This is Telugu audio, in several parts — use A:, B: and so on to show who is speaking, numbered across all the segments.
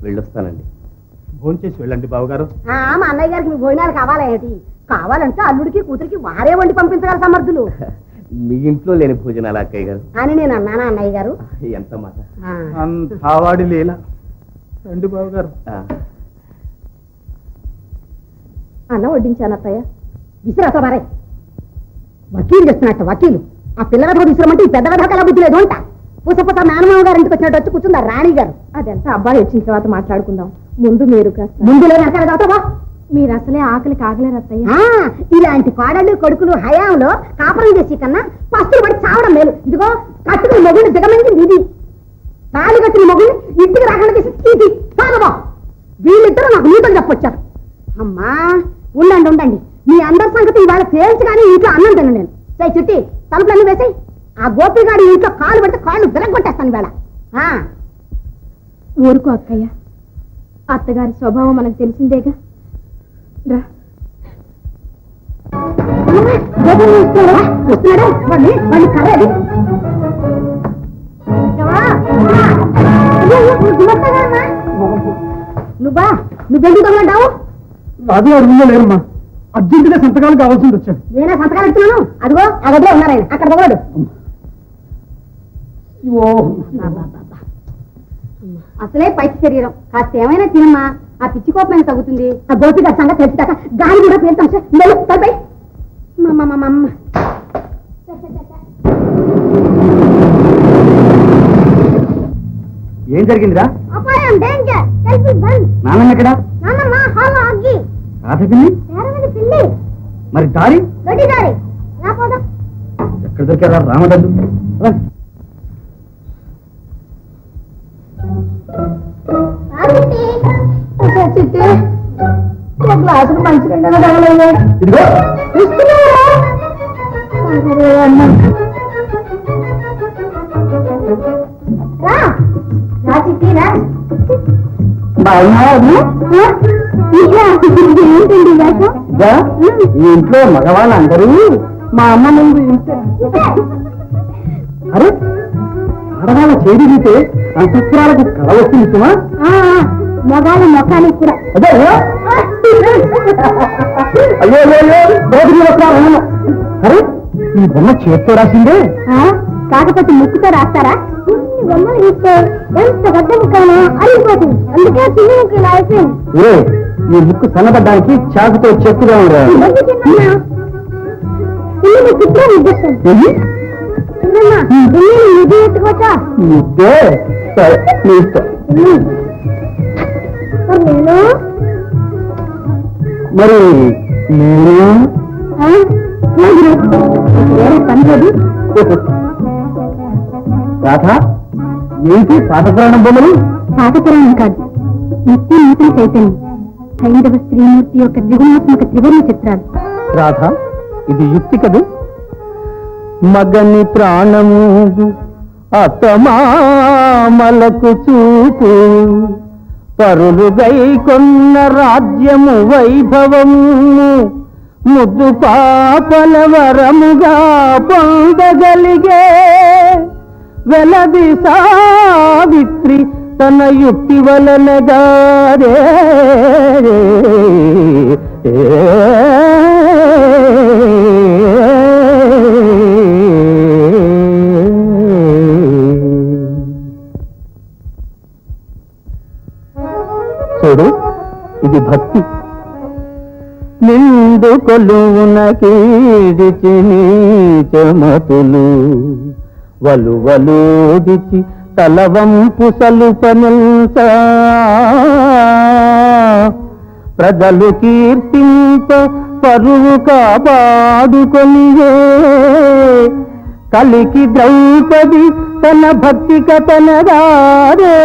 A: వెళ్ళొస్తానండి. భోంచేసి వెళ్ళండి బావగారు.
B: మా అన్నయ్య గారికి మీ భోజనాలు కావాలా ఏంటి? కావాలంటే అల్లుడికి కూతురికి వారే వండి పంపించగల సమర్థులు.
A: మీ ఇంట్లో లేని భోజనాలు అక్కయ్య గారు
B: అని నేను అన్నానా అన్నయ్య గారు?
A: ఎంత మాట.
C: అంతావాడి లీల. రండి బావగారు.
B: అన్న వడ్డించాను అత్తయ్య. విసిరత మరే వకీలు చేస్తున్నట్టు వకీలు. ఆ పిల్లలతో తీసుకురమంటే ఈ పెద్ద కథ ఎలా బుద్ధి లేదు అంట. పూసపూస మేనమామ గారు ఇంటికి వచ్చినట్టు వచ్చి కూర్చుందా రాణి గారు. అదంతా అబ్బాయి వచ్చిన తర్వాత మాట్లాడుకుందాం. ముందు మీరు ముందు లేదు అక్కడ చదువుతావా? మీరు అసలే ఆకలికి ఆగలేరు అత్తయ్య. ఇలాంటి కోడళ్ళు కొడుకులు హయాంలో కాపురం చేసి కన్నా పస్తులు పడి చావడం మేలు. ఇదిగో కట్టుకుని మొగుడిని దిగమంది ఇది. తాళి కట్టిన మొగుడిని ఇంటికి రాకుండా చేసి ఇది సాగబా. వీళ్ళిద్దరూ నాకు నీతులు చెప్పొచ్చారు. అమ్మా ఉండండి ఉండండి, మీ అందరి సంగతి ఇవాళ తేల్చి కానీ ఇంట్లో అన్నం తిన్న నేను. సై చుట్టి తలుపులన్నీ వేసాయి. ఆ గోపిగాడి ఇంట్లో కాలు పెడితే కాళ్ళు విరగొట్టేస్తాను ఇవాళ. ఊరుకో అక్కయ్య, అత్తగారి స్వభావం మనకు తెలిసిందేగా. నువ్వా నువ్వెందుకు తగలంటావు?
C: రాజు గారు రూమ్లో లేరమ్మా. అర్జెంటుగా సంతకాలు కావాల్సింది వచ్చాను.
B: నేనే సంతకాలు ఇస్తున్నాను. అదిగో ఆ గదిలో ఉన్నారాయన, అక్కడ తగలడు. అసలే పైకి శరీరం, కాస్త ఏమైనా తినమ్మా. ఆ పిచ్చి కోపమైన తగ్గుతుంది. ఆ గోపి గారి సంగతి తెలిసిదాకా గాలి కూడా పేరుతాం. తలపై
A: ఏం జరిగిందిరా?
B: అపాయం, డేంజర్.
A: నాన్నమ్మ ఎక్కడా?
B: నాన్నమ్మ హాల్లో అగ్గి.
A: రాధపిల్లి
B: పిల్లి
A: మరి దారి
B: గడ్డి దారి. రాపోదా
A: ఎక్కడ దొరికారా రామదద్దు?
B: గ్లాసులు మంచి రెండగా తగలయ్యా.
A: ఇదిగో ఈ ఇంట్లో మగవాళ్ళందరూ మా అమ్మ ముందు ఇంతే. అరే ఆడవాళ్ళ చేతి తీస్తే అంతఃపురాలకు కళ వస్తుంది సుమా.
B: మగాళ్ళ మొఖానికి కూడా.
A: అదే అయ్యో బోధి వస్త్రాలు. అరే ఈ బొమ్మ చేత్తో రాసిందే.
B: కాకపోతే ముక్కుతో రాస్తారా? బొమ్మలు ఇస్తే ఎంత పెద్ద ముక్కైనా అరిగిపోతుంది. అందుకే చిన్న ముక్కు ఇలా అయిపోయింది.
A: ఈ ముక్కు సన్నబడ్డానికి చాకుతో చెక్కుగా ఉండదు. మరి రాధా ఏంటి పాఠపురాణం బొమ్మలు?
B: పాఠపురాణం కాదు, నిత్య నూతన చైతన్యం, హైందవ స్త్రీమూర్తి యొక్క త్రిగుణాత్మక త్రివర్ణ చిత్రాలు.
A: రాధా ఇది యుక్తి కదూ? మగని ప్రాణము అతమామలకు చూపు, పరులుగై కొన్న రాజ్యము వైభవము, ముద్దు పాపల వరముగా పొందగలిగే వెలది సావిత్రి తన యుక్తి వలనగారే. చూడు ఇది భక్తి. నిండు కొలువున కీడిచి నీచమతులు వలువలూడిచి తలవంపు సలుపనల్స, ప్రజలు కీర్తింప పరువు కాపాడుకొనియే, కలికి ద్రౌపది తన భక్తి కథనగారే.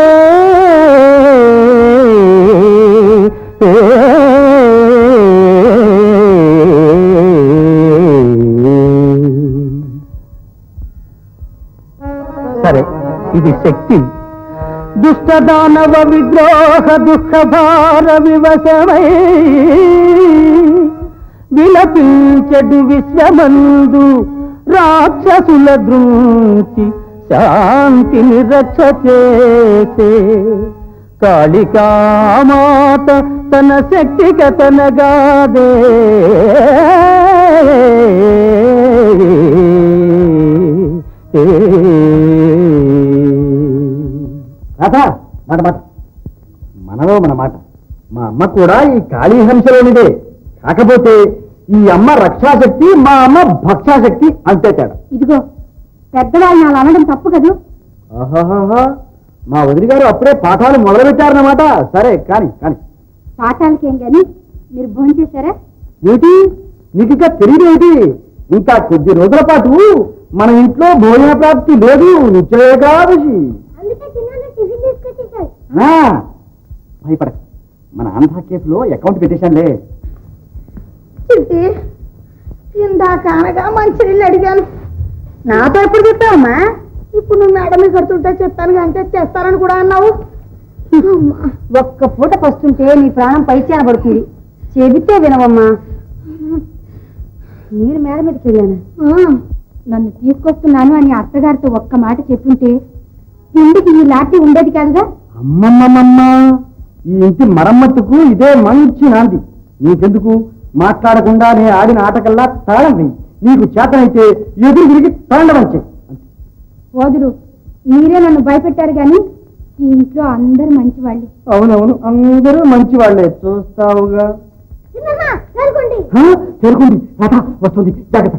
A: సరే ఇది శక్తి. దుష్టదానవ విద్రోహ దుఃఖ భార వివశమై విలపించెడు విశ్వమందు రాక్షసుల దృంచి శాంతిని రక్ష చేసే, కాళికామాత తన శక్తిక తనగాదే రాధా మాట మాట మనలో మన మాట మా అమ్మ కూడా ఈ కాళీహంసలోనిదే. కాకపోతే ఈ అమ్మ రక్షాశక్తి, మా అమ్మ భక్షాశక్తి, అంతే తేడా.
B: ఇదిగో పెద్దవాళ్ళని అలా అనడం తప్పు కదూ.
A: ఆహాహా, మా వదిలి గారు అప్పుడే పాఠాలు మొదలుపెట్టారన్నమాట. సరే కాని కాని
B: పాఠాలకేం గాని మీరు భోజనం చేశారా?
A: ఏమిటి నీకు ఇంకా తెలియదేమిటి? ఇంకా కొద్ది రోజుల పాటు మన ఇంట్లో భోజన ప్రాప్తి లేదు. నిశ్చయకాదశి. భయపడక, మన ఆంధ్ర కేఫ్లో అకౌంట్ పెట్టేశానులే.
B: చిట్టి ఇందాక అనగా మంచినీళ్ళు అడిగాను. నాతో ఎప్పుడు చెప్పావమ్మా? ఇప్పుడు నువ్వు మేడం మీద కడుతుంటే చెప్పాను అంటే తెస్తానని కూడా అన్నావు. ఒక్క పూట వస్తుంటే నీ ప్రాణం పైచాన పడుతుంది. చెబితే వినవమ్మా. నేను మేడ మీదకి వెళ్ళాను. నన్ను తీసుకొస్తున్నాను అని అత్తగారితో ఒక్క మాట చెప్పుంటే ఇంటికి ఈ లాఠీ ఉండేది కాదుగా.
A: అమ్మమ్మమ్మ, ఈ ఇంటి మరమ్మతుకు ఇదే మంచి నాంది. నీకెందుకు? మాట్లాడకుండా నే ఆడిన ఆటకల్లా తాళం వెయ్యి. నీకు చేతనైతే ఎదురు తిరిగి తాండవంచే.
B: వదులు, మీరే నన్ను భయపెట్టారు గాని ఈ ఇంట్లో అందరు మంచి వాళ్ళే.
A: అవునవును, అందరూ మంచి వాళ్ళే. చూస్తావుగా. చేరుకుంది రాధా, వస్తుంది. జాగ్రత్త.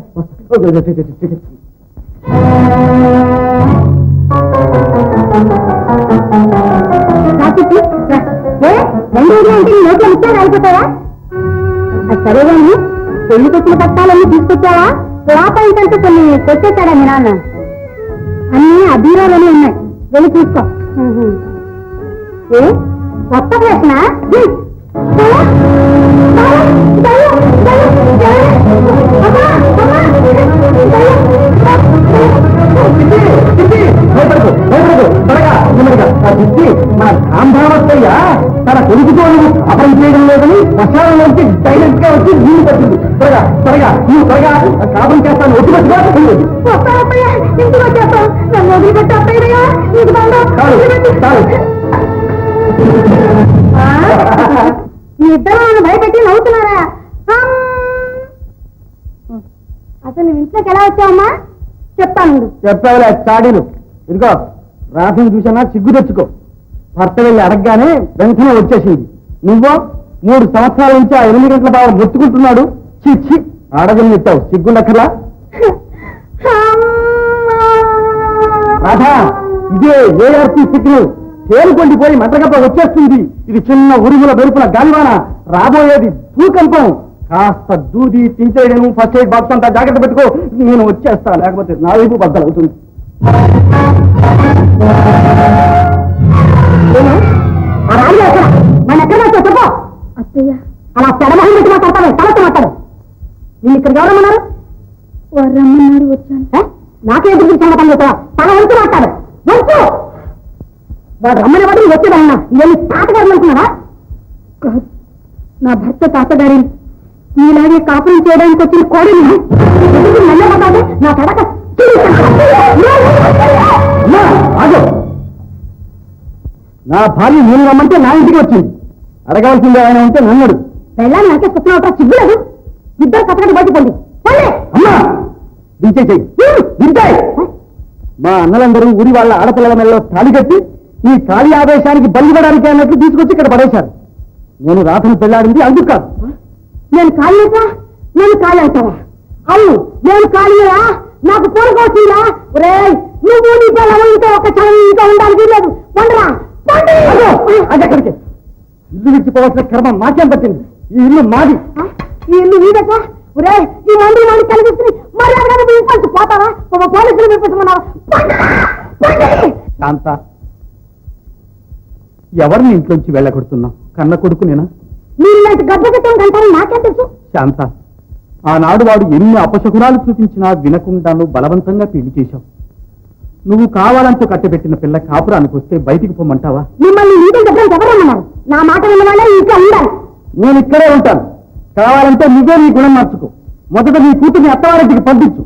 B: అయిపోతావా? సరే కానీ పెళ్లి కొట్టిన పట్టాలన్నీ తీసుకొచ్చావా? లోప ఏంటంటే కొన్ని కొట్టేశాడా మీ నాన్న? అన్నీ ఆ బీరోలోనే ఉన్నాయి, వెళ్ళి తీసుకో. ఏ కొత్త ప్రశ్న?
A: మన కాంభావత్తయ్య తన కొడుకుతో నువ్వు అపరం చేయడం లేదని వర్షాలలోంచి డైరెక్ట్ గా వచ్చి నీళ్లు పట్టింది. త్వరగా త్వరగా నువ్వు త్వరగా కాపం చేస్తాను. ఒట్టుగా
B: మీ ఇద్దరు భయపెట్టి నవ్వుతున్నారా? అసలు నువ్వు ఇంట్లోకి ఎలా వచ్చావమ్మా? చెప్తాను.
A: చెప్పావులే చాడీలు. ఇదిగో రాధను చూసినా సిగ్గు తెచ్చుకో. భర్త వెళ్ళి అడగగానే వెంటనే వచ్చేసింది. నువ్వో 3 సంవత్సరాల నుంచి ఆ 8 గంటల బాగా మొత్తుకుంటున్నాడు. చిచ్చి అడగని చెప్తావు, సిగ్గుండక్కర్లా? రాధా, ఇదే ఏఆర్పి సిగ్నల్. తేలుకొండిపోయి మంటగప్ప వచ్చేస్తుంది. ఇది చిన్న ఉరుగుల వెలుపుల గాలివాన. రాబోయేది భూకంపం. కాస్త దూది తీసేయడం, ఫస్ట్ ఎయిడ్ బాక్స్ అంతా జాగ్రత్త పెట్టుకో. నేను వచ్చేస్తా, లేకపోతే నా వైపు బద్దలవుతుంది.
B: అత్తయ్య అలా పెడమహం పెట్టి మాట్లాడతాను. తలతో మాట్లాడు. నేను ఇక్కడ ఎవరమ్మన్నారు? వారు రమ్మన్నారు, వచ్చాను. నాకే ఎదురు సంగతం చెప్తావా? తన వంతు మాట్లాడు. వంతు వాడు రమ్మని వాడు వచ్చేదన్నా. ఇవన్నీ తాతగారు అనుకున్నావా? నా భర్త తాతగారి నీలాగే కాపురం చేయడానికి వచ్చిన కోడిని నల్లబడ్డాడు. నా తడక
A: నా భార్య నేను రమ్మంటే నా ఇంటికి వచ్చింది. అడగవలసింది ఆయన ఉంటే నన్నడు.
B: వెళ్ళాలి నాకే స్వప్న సిగ్గులేదు. ఇద్దరు కథకటి బయటపండి.
A: అమ్మా దించేయి. మా అన్నలందరూ ఊరి వాళ్ళ ఆడపిల్లల మెడలో తాళి కట్టి ఈ ఖాళీ ఆవేశానికి బలిపడానికి అన్నట్లు తీసుకొచ్చి ఇక్కడ పడేశారు. నేను రాధను పెళ్లాడింది అందుకు కాదు.
B: నేను ఖాళీ అవుతా? నేను ఖాళీ అవుతావా? అవును, నేను ఖాళీయా? నాకు కోరిక వచ్చిందా? రే నువ్వు నీ పిల్లలతో ఒక క్షణం ఇంకా ఉండాలి లేదు. పండురా
A: అదెక్కడికి? ఇల్లు విడిచిపోవాల్సిన కర్మ మాకేం పట్టింది? ఈ ఇల్లు మాది.
B: ఈ ఇల్లు నీదక? రే ఈ మంది మంది కనిపిస్తుంది. మర్యాదగా ఇంకొంచెం పోతావా? ఒక పోలీసులు వినిపిస్తున్నావా?
A: శాంత, ఎవరిని ఇంట్లోంచి వెళ్ళగొడుతున్నావు? కన్న కొడుకు నేనా?
B: మీరు ఇలాంటి గర్భగతం కంటారని నాకేం తెలుసు?
A: శాంత, ఆనాడు వాడు ఎన్ని అపశకునాలు చూపించినా వినకుండా నువ్వు బలవంతంగా పెళ్లి చేశావు. నువ్వు కావాలంటూ కట్టబెట్టిన పిల్ల కాపురానికి వస్తే బయటికి పొమ్మంటావా?
B: మిమ్మల్ని నీటి దగ్గర ఎవరన్నారు? నా మాట విన్న వాళ్ళే ఇంకా ఉండాలి.
A: నేను ఇక్కడే ఉంటాను. కావాలంటే నువ్వే నీ గుణం మార్చుకో. మొదట నీ కూతుర్ని అత్తవారింటికి పంపించు.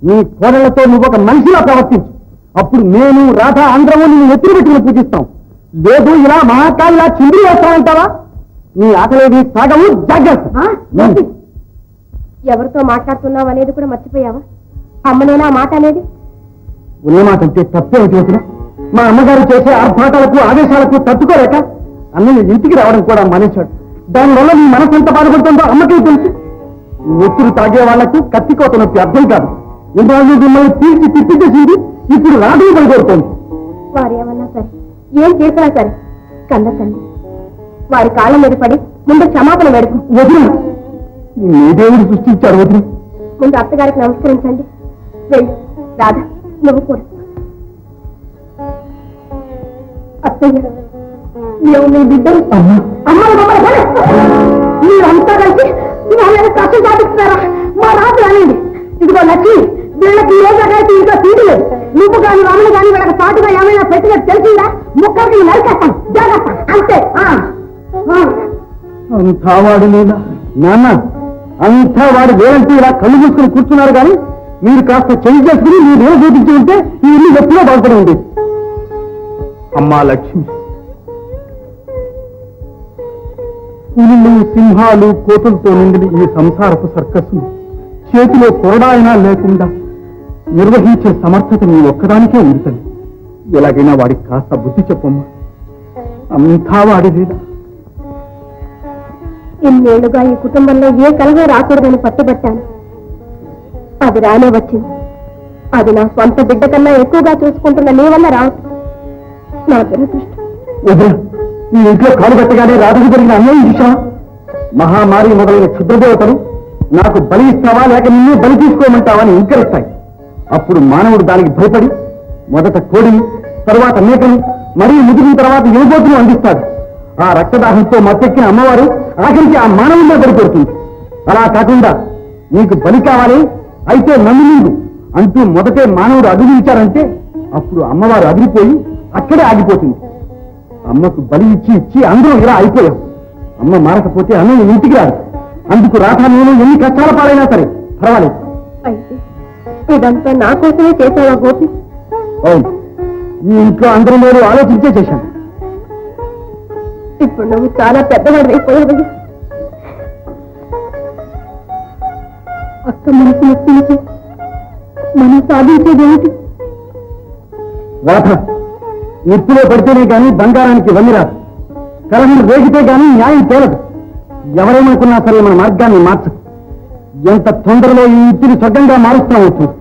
A: నీ కోడళ్లతో నువ్వు ఒక మనిషిలా ప్రవర్తించు. అప్పుడు నేను రాధ అందరము నిన్ను ఎత్తులు పెట్టుకుని పూజిస్తాం. లేదు ఇలా మహాకాళిలా చిండి వేస్తానంటావా? నీ ఆటలేది సాగవు, జాగ్రత్త.
B: ఎవరితో మాట్లాడుతున్నావు అనేది కూడా మర్చిపోయావా? అమ్మనేనా మాట అనేది?
A: ఉన్నమాట అంటే తప్పేమిటి వదిన? మా అమ్మగారు చేసే ఆర్భాటాలకు ఆవేశాలకు తట్టుకోలేక అన్నయ్య ఇంటికి రావడం కూడా మానేశాడు. దానివల్ల నీ మనసు ఎంత బాధపడుతుందో అమ్మకే తెలుసు. ఒత్తులు తాగే వాళ్లకు కత్తికోత నొప్పి అర్థం కాదు. ఇన్నాళ్ళు మిమ్మల్ని తీర్చి తిప్పి చేసింది ఇప్పుడు రాదు పడిపోతుంది.
B: వారు ఏమన్నా సరే, ఏం చేసినా సరే కన్న తల్లి వారి కాళ్ళ మీద పడి ముందు క్షమాపణ వేడుకు.
A: వదిన, నీ దేవుడు సృష్టించాడు వదిన.
B: ముందు అత్తగారికి నమస్కరించండి. వెళ్ళు రాధా, నువ్వు కూడా. అత్తయ్య, మేము మీ బిడ్డలు. మీరంతా కలిసి నా మీద కష్టం సాధిస్తున్నారా? మా రాజు రానండి. ఇదిగో నచ్చి వీళ్ళకి ఈ రోజు అయితే ఇంకా తీయలేదు. నువ్వు కానీ రమణ కానీ వీళ్ళకి పాటుగా ఏమైనా పెట్టినట్టు తెలిసిందా? ముక్కకి నరికేస్తాం, జాగ్రత్త. అంతే.
A: అంతా వాడు లేదా నాన్న? అంతా వాడు వేరంటూ ఇలా కళ్ళు మూసుకుని కూర్చున్నారు కానీ మీరు కాస్త చెయ్యి చేసుకుని మీరు ఏం చూపించి ఉంటే ఈ ఇల్లు ఎప్పుడో బాగుపడి ఉంది. అమ్మా లక్ష్మి, పులులు సింహాలు కోతులతో నిండిన ఈ సంసారపు సర్కస్ను చేతిలో కొరడాయినా లేకుండా నిర్వహించే సమర్థత నీ ఒక్కదానికే ఉంది తల్లి. ఎలాగైనా వాడికి కాస్త బుద్ధి చెప్పమ్మా. అంతా వాడి లేదా?
B: ఇన్నేళ్లుగా ఈ కుటుంబంలో ఏ కలగ రాకూడదని పట్టుబట్టాను. అది రానే వచ్చింది. అది నా స్వంత బిడ్డ కన్నా ఎక్కువగా చూసుకుంటున్న నీ వల్ల రావట్లేదు. నా దురదృష్టం.
A: వదిన, ఈ ఇంట్లో కాలు పెట్టగానే రాధకు జరిగిన అన్యాయం చూశావా? మహామారి మొదలైన క్షుద్రదేవతలు నాకు బలి ఇస్తావా లేక నిన్ను బలి తీసుకోమంటావా అని ఇంకరిస్తాయి. అప్పుడు మానవుడు దానికి భయపడి మొదట కోడిని, తరువాత మేకను, మరీ ముదిరిన తర్వాత యువబోతును అందిస్తాడు. ఆ రక్తదాహంతో మత్తెక్కిన అమ్మవారు ఆఖరికి ఆ మానవుల్లో పడిపోతుంది. అలా కాకుండా నీకు బలి కావాలి అయితే నన్ను నీవు అంటూ మొదటే మానవుడు అభినయించారంటే అప్పుడు అమ్మవారు అదిరిపోయి అక్కడే ఆగిపోతుంది. అమ్మకు బలి ఇచ్చి ఇచ్చి అందరూ ఇలా అయిపోయాం. అమ్మ మారకపోతే అన్నయ్య ఇంటికి రాదు. అందుకు రాధ నేను ఎన్ని కష్టాల పాలైనా సరే పర్వాలేదు.
B: అయితే ఇదంతా నా కోసమే చేసావా గోపి?
A: అవును, ఈ ఇంట్లో అందరూ నేను ఆలోచించే చేశాను.
B: ఇప్పుడు నువ్వు చాలా పెద్దవాడు అయిపోయావు. అక్క మనసు నొప్పించి మనం సాధించేదేమిటి?
A: రాధ, నిప్పులో పడితేనే గాని బంగారానికి వన్నిరాదు. కలహం రేగితే గాని న్యాయం తేలదు. ఎవరేమనుకున్నా సరే మన మార్గాన్ని మార్చదు. ఎంత తొందరలో ఈ ఇంటిని స్వర్గంగా మారుస్తామో చూడు.